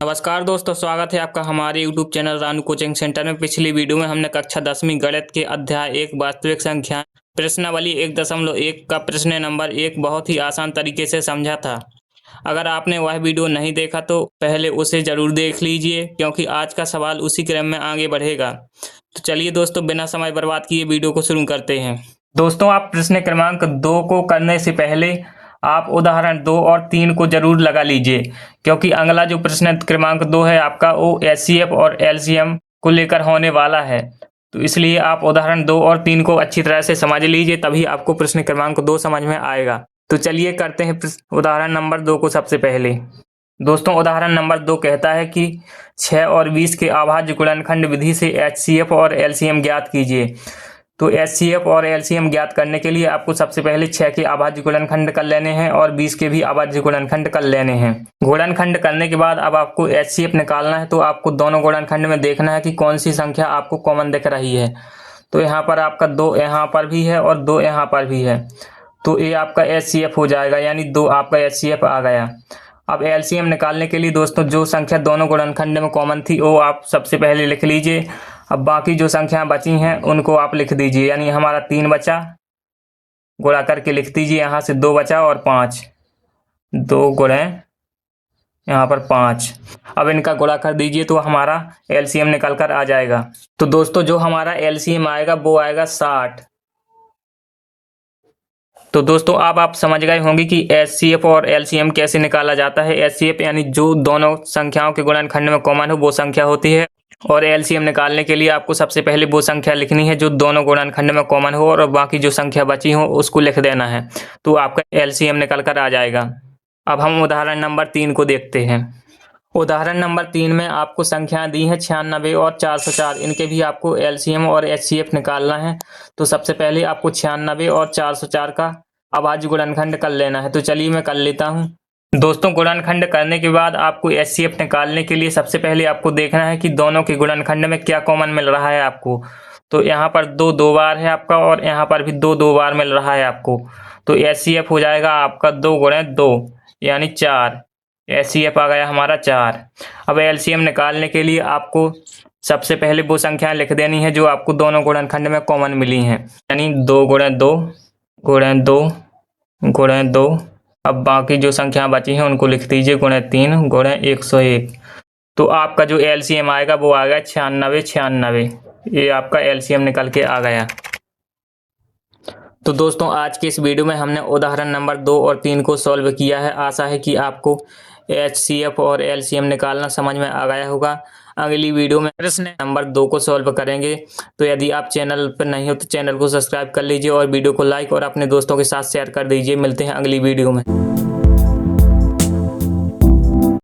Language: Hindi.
नमस्कार दोस्तों, स्वागत है आपका हमारे YouTube channel Ranu coaching centre में। पिछली वीडियो में हमने कक्षा 10वीं गणित के अध्याय 1 वास्तविक संख्या प्रश्नावली 1.1 का प्रश्न नंबर 1 बहुत ही आसान तरीके से समझा था। अगर आपने वह वीडियो नहीं देखा तो पहले उसे ज़रूर देख लीजिए, क्योंकि आज का सवाल उसी क्रम में आगे बढ़ेगा। तो चलिए दोस्तों, बिना समय बर्बाद किए वीडियो को शुरू करते हैं। दोस्तों, आप प्रश्न क्रमांक 2 को करने से पहले आप उदाहरण 2 और 3 को जरूर लगा लीजिए, क्योंकि अगला जो प्रश्न क्रमांक 2 है आपका वो एचसीएफ और एलसीएम को लेकर होने वाला है। तो इसलिए आप उदाहरण 2 और 3 को अच्छी तरह से समझ लीजिए, तभी आपको प्रश्न क्रमांक 2 समझ में आएगा। तो चलिए करते हैं उदाहरण नंबर 2 को सबसे पहले। दोस्तों, उदाहरण नंबर 2 कहता है कि 6 और 20 के अभाज्य गुणनखंड विधि से एचसीएफ और एलसीएम ज्ञात कीजिए। तो एचसीएफ और एलसीएम ज्ञात करने के लिए आपको सबसे पहले 6 के अभाज्य गुणनखंड कर लेने हैं और 20 के भी अभाज्य गुणनखंड कर लेने हैं। गुणनखंड करने के बाद अब आपको एचसीएफ निकालना है। तो आपको दोनों गुणनखंड में देखना है कि कौन सी संख्या आपको कॉमन दिख रही है। तो यहाँ पर आपका 2 यहाँ पर भी है और 2 यहाँ पर भी है, तो ये आपका एचसीएफ हो जाएगा, यानी 2 आपका एचसीएफ आ गया। अब एलसीएम निकालने के लिए दोस्तों जो संख्या दोनों गुणनखंड में कॉमन थी वो आप सबसे पहले लिख लीजिए। अब बाकी जो संख्या बची हैं उनको आप लिख दीजिए, यानी हमारा 3 बचा, गुणा करके लिख दीजिए। यहाँ से 2 बचा और 5, 2 गुणे यहाँ पर 5। अब इनका गुणा कर दीजिए तो हमारा एलसीएम निकल कर आ जाएगा। तो दोस्तों जो हमारा एलसीएम आएगा वो आएगा 60। तो दोस्तों अब आप समझ गए होंगे कि एचसीएफ और एलसीएम कैसे निकाला जाता है। एचसीएफ यानी जो दोनों संख्याओं के गुणनखंड में कॉमन हो वो संख्या होती है, और एलसीएम निकालने के लिए आपको सबसे पहले वो संख्या लिखनी है जो दोनों गुणनखंड में कॉमन हो, और बाकी जो संख्या बची हो उसको लिख देना है। तो आपका एलसीएम निकल कर आ जाएगा। अब हम उदाहरण नंबर 3 को देखते हैं। उदाहरण नंबर 3 में आपको संख्या दी है 96 और 404। इनके भी आपको एलसीएम और एचसीएफ निकालना है। तो सबसे पहले आपको 96 और 404 का अभाज्य गुणनखंड कर लेना है। तो चलिए मैं कर लेता हूँ। दोस्तों गुणनखंड करने के बाद आपको एचसीएफ निकालने के लिए सबसे पहले आपको देखना है कि दोनों के गुणनखंड में क्या कॉमन मिल रहा है आपको। तो यहाँ पर 2 2 बार है आपका, और यहाँ पर भी 2 2 बार मिल रहा है आपको। तो एचसीएफ हो जाएगा आपका 2 गुणे 2 यानी 4। एचसीएफ आ गया हमारा 4। अब एलसीएम निकालने के लिए आपको सबसे पहले वो संख्या लिख देनी है जो आपको दोनों गुणनखंड में कॉमन मिली हैं, यानी 2 गुणे 2 गुणे 2 गुणे 2। अब बाकी जो संख्या बची हैं उनको लिख दीजिए, गुणे 3 गुणे 101। तो आपका जो एलसीएम आएगा वो आ गया 96। ये आपका एलसीएम निकल के आ गया। तो दोस्तों आज के इस वीडियो में हमने उदाहरण नंबर 2 और 3 को सॉल्व किया है। आशा है कि आपको एचसीएफ और एलसीएम निकालना समझ में आ गया होगा। अगली वीडियो में प्रश्न नंबर 2 को सॉल्व करेंगे। तो यदि आप चैनल पर नहीं हो तो चैनल को सब्सक्राइब कर लीजिए और वीडियो को लाइक और अपने दोस्तों के साथ शेयर कर दीजिए। मिलते हैं अगली वीडियो में।